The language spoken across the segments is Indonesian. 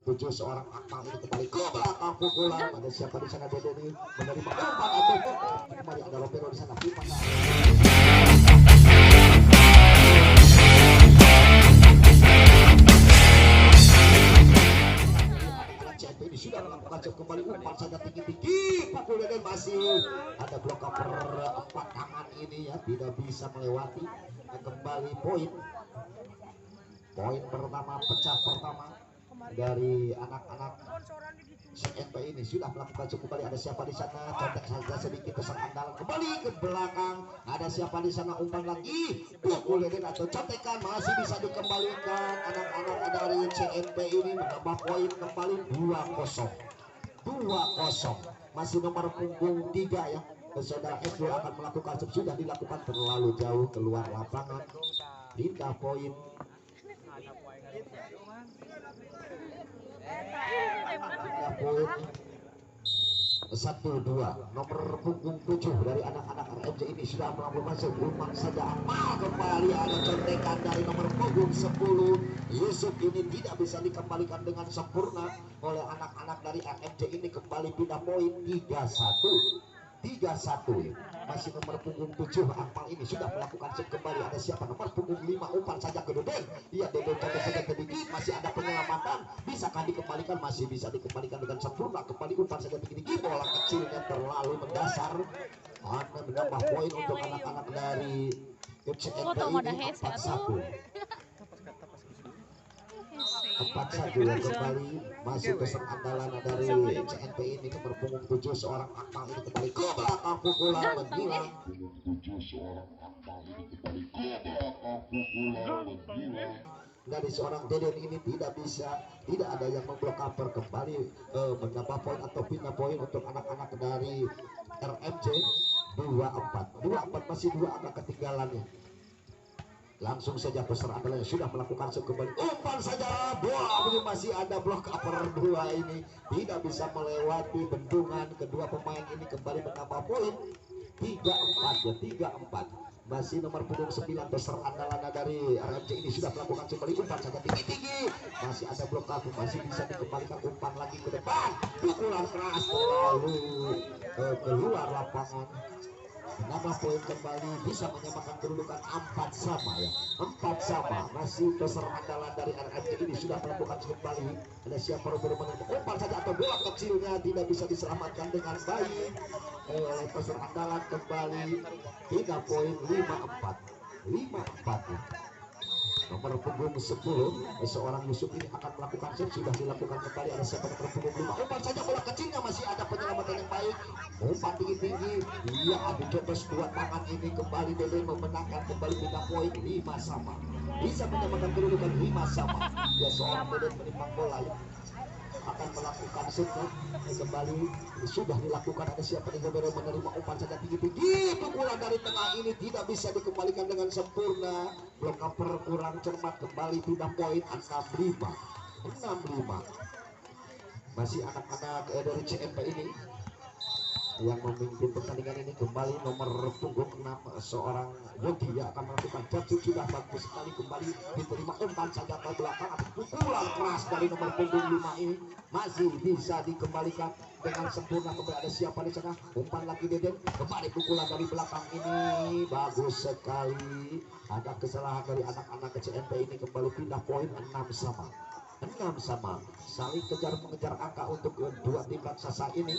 tujuh seorang akmal ini kembali ke belakang pukulan. Ada siapa di sana? Dede ini menerima umpan atau kembali ada Romero di sana. Pipa ini sudah melakukan jab kembali, umpan saja tinggi-tinggi, pukul dan masih ada blok cover empat tangan ini ya, tidak bisa melewati. Kembali poin pertama, pecah pertama dari anak-anak CNP ini sudah melakukan cukup kembali. Ada siapa di sana? Contek saja sedikit kesan andalan kembali ke belakang. Ada siapa di sana? Umpan lagi, pukulin atau contekan masih bisa dikembalikan. Anak-anak dari CNP ini menambah poin kembali 2-0. Masih nomor punggung 3 ya. Saudara F2 akan melakukan sudah dilakukan terlalu jauh keluar lapangan. Pindah poin. Poin 1-2 nomor punggung 7 dari anak-anak RMJ ini sudah melakukan umpan saja apa kembali ada contekan dari nomor punggung 10 Yusuf. Ini tidak bisa dikembalikan dengan sempurna oleh anak-anak dari RMJ ini. Kembali pindah poin 3-1. Masih nomor punggung 7 Akmal ini sudah melakukan set kembali. Ada siapa? Nomor punggung 5 umpan saja ke Deden. Iya, Deden coba saja sedikit, masih ada penyelamatan. Bisakah dikembalikan? Masih bisa dikembalikan dengan sempurna. Kembali umpan saja tinggi-tinggi, bola kecilnya terlalu mendasar. Anda menambah poin untuk anak-anak dari FCNP ini 4-1. 4-1 yang kembali masih kesan andalan dari CNP ini nomor punggung 7 seorang Akmal ini kembali ke belakang pukulan menghilang. Dari seorang Deden ini tidak ada yang memblok cover. Kembali menambah poin atau pindah poin untuk anak-anak dari RMJ 2-4 masih 2 angka ketinggalannya. Langsung saja peserta andalan sudah melakukan kembali umpan saja, bola ini masih ada blok cover 2 ini tidak bisa melewati bendungan. Kedua pemain ini kembali menambah poin 3-4 masih nomor punggung 9 peserta andalan dari RMJ ini sudah melakukan kembali umpan saja tinggi-tinggi, masih ada blok cover, masih bisa dikembalikan umpan lagi ke depan, pukulan keras terlalu keluar lapangan. Menambah poin kembali, bisa menyamakan kedudukan 4-4 ya. Masih peserta andalan dari RMJ ini sudah melakukan kembali. Ada siapa bermain umpan saja atau bola kecilnya tidak bisa diselamatkan dengan baik oleh peserta andalan. Kembali 3 poin 5-4 ya. Nomor punggung 10 seorang Yusuf ini akan melakukan set, sudah dilakukan kembali. Ada siapa nomor punggung 5 umpan saja, bola kecilnya masih ada penyelamatan yang baik, umpan tinggi-tinggi. Iya, adu coba dua tangan ini kembali. Dede memenangkan kembali, pindah poin 5-5, bisa menyamakan kedudukan 5-5 ya. Seorang Dede menimbang bola ya, akan melakukan shoot kembali, sudah dilakukan. Ada siapa yang menerima umpan saja tinggi-tinggi, pukulan dari tengah ini tidak bisa dikembalikan dengan sempurna. Blok cover kurang cermat, kembali pindah poin 6-5. Masih anak-anak dari CNP ini yang memimpin pertandingan ini. Kembali nomor punggung 6 seorang Yogi yang akan melakukan jatuh, sudah bagus sekali. Kembali diterima umpan saja ke belakang, pukulan keras dari nomor punggung 5 ini masih bisa dikembalikan dengan sempurna. Kembali ada siapa di sana? Umpan lagi Deden, kembali pukulan dari belakang ini bagus sekali. Ada kesalahan dari anak-anak CNP ini. Kembali pindah poin 6-6, saling kejar mengejar angka untuk kedua tim raksasa ini.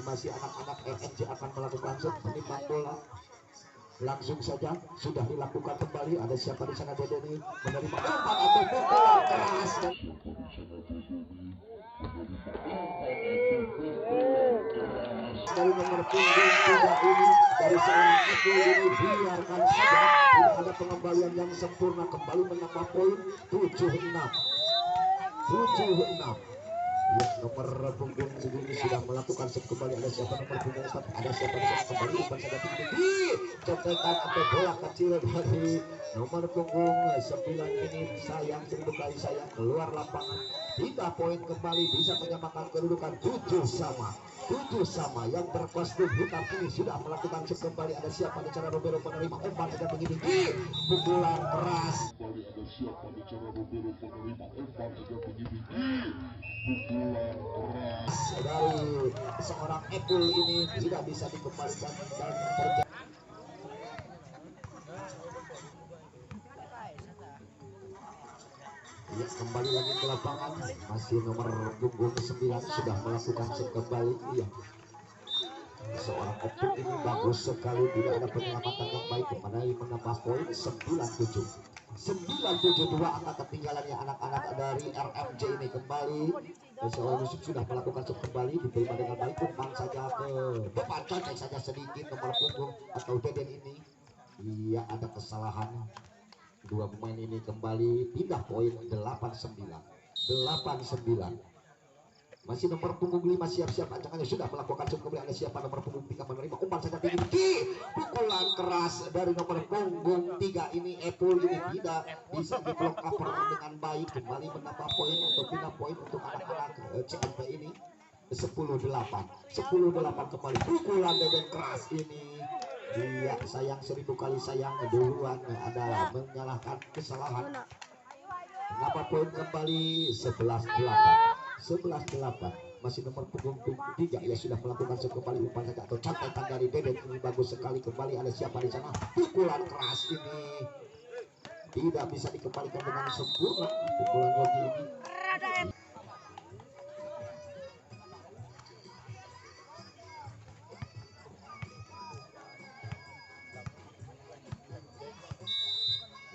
Masih anak-anak RMJ akan melakukan set, menimbang bola. Langsung saja sudah dilakukan kembali. Ada siapa di sana? Dede ini menerima umpan atau pukulan keras dari nomor punggung 3 ini, dari seorang itu ini. Biarkan saja, tidak ada pengembalian yang sempurna. Kembali menambah poin 7-6 ya. Nomor punggung ini sudah melakukan set kembali. Ada siapa nomor punggung 4? Ada siapa di sana? Kembali umpan saja tinggi, contekan atau bola kecil dari nomor punggung 9 ini. Sayang, sekali sayang, keluar lapangan. 3 poin kembali, bisa menyamakan kedudukan 7-7. Yang berkostum hitam ini sudah melakukan set kembali. Ada siapa di sana? Romero menerima umpan saja tinggi-tinggi, pukulan keras. Ada siapa di sana? Romero menerima umpan saja tinggi-tinggi, dari seorang Epul ini tidak bisa dikembalikan dan terjadi. Ya, kembali lagi ke lapangan, masih nomor punggung 9 sudah melakukan set kembali. Iya, seorang Epul ini bagus sekali, tidak ada penyelamatan yang baik, kembali menambah poin 97. 972 angka ketinggalannya anak-anak dari RMJ ini kembali. Seorang Yusuf sudah melakukan set kembali, diterima dengan baik, umpan saja ke depan, cocok saja sedikit nomor punggung atau Deden ini. Iya, ada kesalahan. Dua pemain ini kembali pindah poin 89. Masih nomor punggung 5 siap-siap ancamannya sudah melakukan set kembali. Ada siapa nomor punggung 3 menerima umpan saja tinggi, pukulan keras dari nomor punggung 3 ini. Epul ini tidak bisa diblok cover dengan baik, kembali menambah poin untuk pindah poin untuk anak-anak CNP ini. 10-8 kembali, pukulan Deden keras ini. Dia sayang 1000 kali sayang, duluan adalah menyalahkan kesalahan. Kenapa poin kembali 11-8. Masih nomor punggung 3 ya sudah melakukan set kembali, umpan saja atau catatan dari Deden ini bagus sekali. Kembali ada siapa di sana, pukulan keras ini tidak bisa dikembalikan dengan sempurna. Pukulan Yogi ini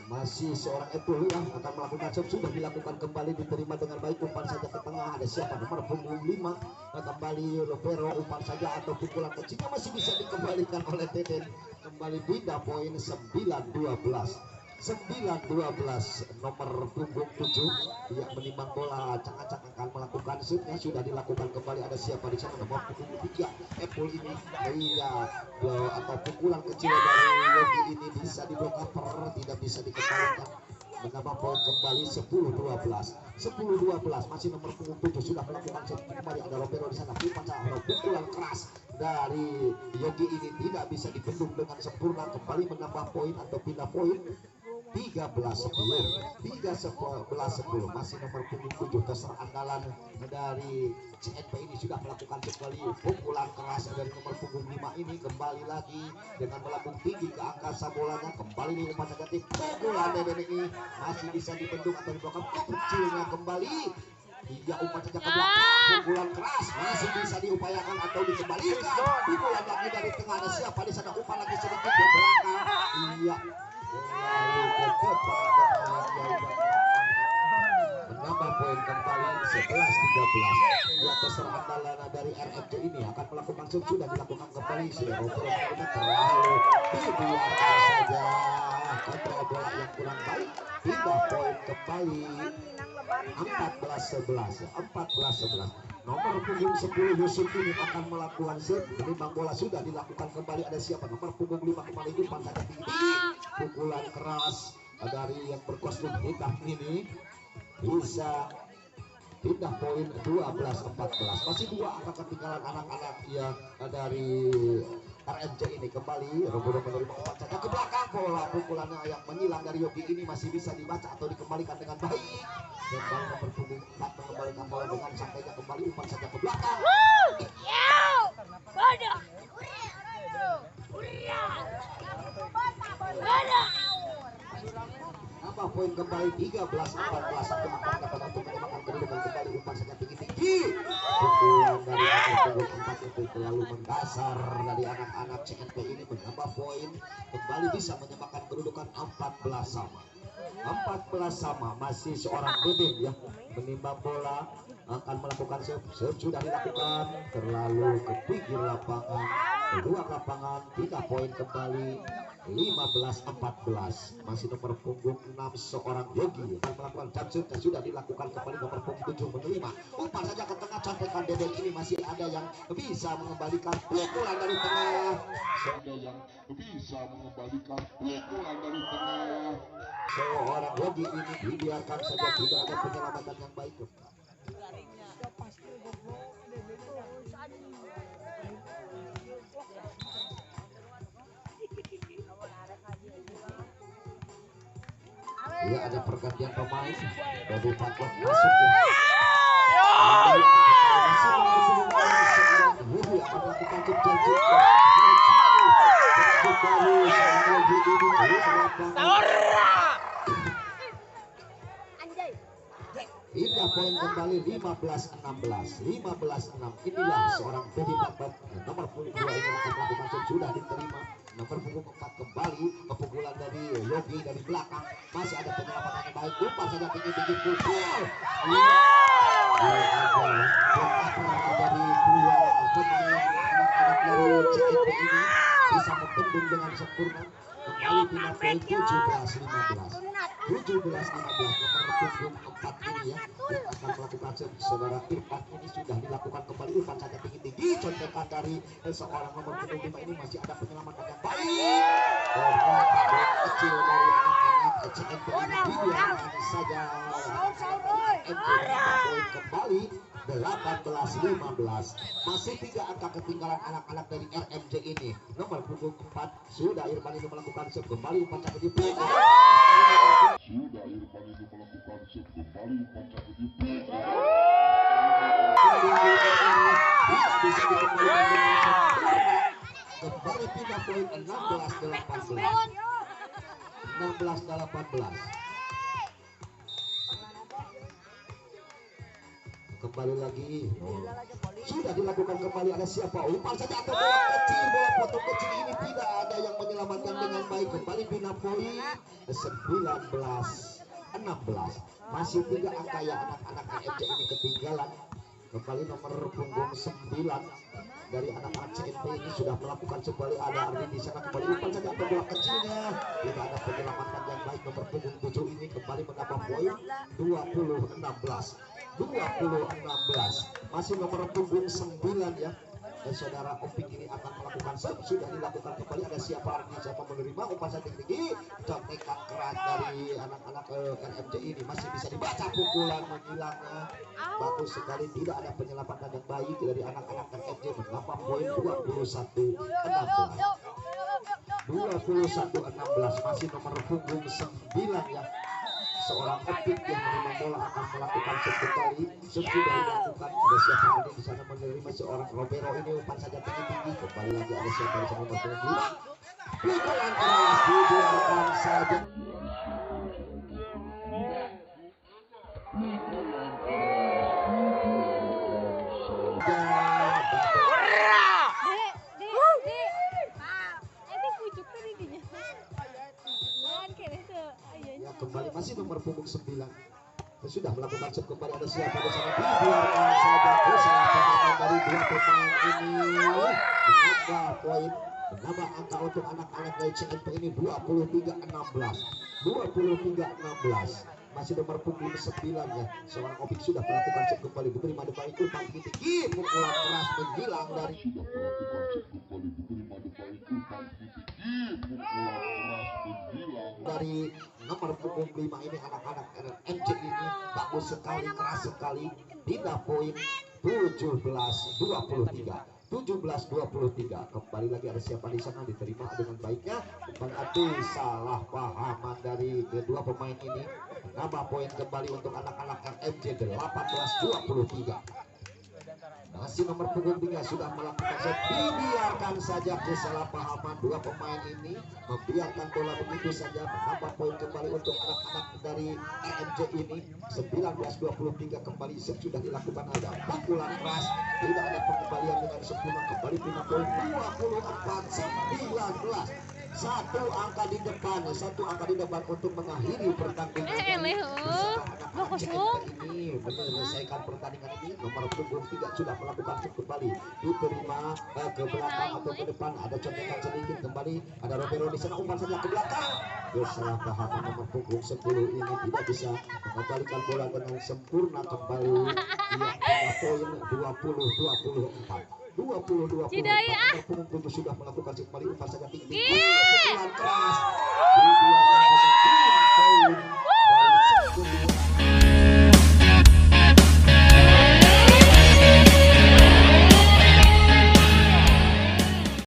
masih seorang Epul yang akan melakukan set, sudah dilakukan kembali, diterima dengan baik, umpan saja ke tengah. Ada siapa nomor punggung 5 kembali Rovero, umpan saja atau pukulan kecilnya masih bisa dikembalikan oleh Deden. Kembali pindah poin 9-12 nomor punggung 7 yang menimbang bola. Acak-acak akan melakukan shootnya, sudah dilakukan kembali. Ada siapa di sana nomor punggung 3 Epul ini. Iya, atau pukulan kecil dari Yogi ini bisa diblok cover, tidak bisa dikembalikan, menambah poin kembali 10-12. Masih nomor punggung 7 sudah melakukan set kembali. Ada Roberto di sana, pukulan keras dari Yogi ini tidak bisa dibendung dengan sempurna, kembali menambah poin atau pindah poin 13-10. Masih nomor punggung 7 terserah andalan dari CNP ini sudah melakukan sekali, pukulan keras dari nomor punggung 5 ini. Kembali lagi dengan melambung tinggi ke angkasa bolanya, kembali di umpan negatif, pukulan Deden ini masih bisa dibendung atau diblokir kecilnya kembali. Hingga umpan saja ke belakang, pukulan keras masih bisa diupayakan atau dikembalikan. Pukulan lagi dari tengah, ada siapa di sana, umpan lagi sedikit ke belakang. Iya, lalu ke depan menambah poin kembali 11-13. Di atas andalan dari RMJ ini akan melakukan shoot, sudah dilakukan kembali. Sudah ini terlalu dibiarkan saja, kontrol bola yang kurang baik, pindah poin kembali 14-11. Nomor punggung 10 Yusuf ini akan melakukan set, menimbang bola sudah dilakukan kembali. Ada siapa nomor punggung 5 kembali, umpan saja tinggi, pukulan keras dari yang berkostum hitam ini bisa pindah poin 12-14. Masih 2 angka ketinggalan anak-anak yang dari RMJ ini. Kembali Robodo menerima umpan saja ke belakang, bola pukulannya yang menyilang dari Yogi ini masih bisa dibaca atau dikembalikan dengan baik. Dan bal nomor punggung 4 mengembalikan bola dengan santainya, kembali umpan saja ke belakang. Nambah poin kembali 13-14. Satu akan dapat untuk menyamakan kedudukan kembali, umpan saja tinggi-tinggi. Pukulan dari punggung 4 itu terlalu mendasar dari anak-anak CNP ini, menambah poin kembali bisa menyamakan kedudukan 14-sama. Masih seorang Deden ya menimbang bola, akan melakukan serve sudah dilakukan, terlalu ke pinggir lapangan, keluar lapangan, pindah poin kembali 15-14. Masih nomor punggung 6 seorang Yogi akan melakukan jump shoot dan sudah dilakukan kembali. Nomor punggung 7 menerima umpan saja ke tengah, cantekan Deden ini masih ada yang bisa mengembalikan pukulan dari tengah. Seorang Yogi ini dibiarkan saja, tidak ada penyelamatan yang baik. Ya, ada pergantian pemain dari Patlok masuk ya. Pindah poin kembali 15-16. Inilah seorang Pedi Bapak nomor punggung 2 ini akan melakukan sudah diterima. Nomor punggung 4 kembali kepukulan dari Yogi dari belakang. Masih ada penyelamatan yang baik. Lupa saja tinggi-tinggi pukul. Dari dua pemain anak-anak dari CNP ini bisa membendung dengan sempurna. Kembali pindah poin 17-15. 17-15 nomor punggung 4 ini ya yang akan melakukan saudara Irfan ini sudah dilakukan kembali. Irfan saja tinggi-tinggi contekan dari seorang nomor punggung 5 ini masih ada penyelamatan yang baik. Kecil dari anak-anak CNP ini dibiarkan saja poin kembali 18-15. Masih 3 angka ketinggalan anak-anak dari RMJ ini. Nomor punggung 4 sudah Irfan ini melakukan set kembali umpan di sudah Irfan ini melakukan set kembali umpan di bisa dikembalikan dengan sempurna. Kembali pindah poin 16-18. Kembali lagi sudah dilakukan kembali. Ada siapa umpan saja atau bola kecil, bola potong kecil ini tidak ada yang menyelamatkan dengan baik. Kembali pindah poin 19-16. Masih 3 angka ya anak-anak RMJ ini ketinggalan. Kembali nomor punggung 9 dari anak-anak CNP ini sudah melakukan kembali. Ada Ardi di sana kembali umpan saja atau bola kecilnya tidak ada penyelamatan yang baik. Nomor punggung 7 ini kembali menambah poin 20-16. Masih nomor punggung 9 ya. Dan saudara Opik ini akan melakukan serve. Sudah dilakukan kembali. Ada siapa Ardi siapa menerima umpan saja tinggi. Contekan keras dari anak-anak RMJ ini masih bisa dibaca pukulan menghilangnya. Bagus sekali, tidak ada penyelamatan yang baik dari anak-anak RMJ menambah poin 21-16. Masih nomor punggung 9 ya. Seorang Opik yang menerima bola akan melakukan set kembali. Sudah dilakukan. Ada siapa ini di sana menerima seorang Robero ini umpan saja tinggi-tinggi. Kembali lagi ada siapa di sana menerima. Pukulan keras dibiarkan saja. Kembali masih nomor punggung 9 sudah melakukan set kembali. Ada siapa di sana dibiarkan saja. Kesalahan dari 2 pemain ini menambah poin, menambah angka untuk anak-anak dari CNP ini 23-16. Masih nomor punggung 9 ya. Seorang Opik sudah melakukan set kembali diterima depan itu tinggi pukulan keras menghilang dari sudah melakukan set kembali diterima depan itu dari nomor punggung 5 ini anak-anak RMJ ini bagus sekali, keras sekali. Pindah poin 17-23. Kembali lagi ada siapa di sana diterima dengan baiknya. Kembali salah pahaman dari kedua pemain ini. Menambah poin kembali untuk anak-anak RMJ 18-23. Masih nomor punggung 3 sudah melakukan set. Dibiarkan saja kesalahpahaman 2 pemain ini, membiarkan bola begitu saja. Menambah poin kembali untuk anak-anak dari RMJ ini 19-23. Kembali set sudah dilakukan. Ada pukulan keras, tidak ada pengembalian dengan sempurna. Kembali pindah poin 24-19. Satu angka di depan untuk mengakhiri pertandingan ini menyelesaikan pertandingan ini. Nomor punggung 3 sudah melakukan set kembali, diterima ke belakang atau ke depan. Ada contekan sedikit kembali. Ada Robero di sana umpan saja ke belakang. Kesalahpahaman nomor punggung 10 ini tidak bisa mengembalikan bola dengan sempurna kembali. Dia poin 20-24. 22 punggung sudah melakukan kembali umpan saja tinggi. Pukulan keras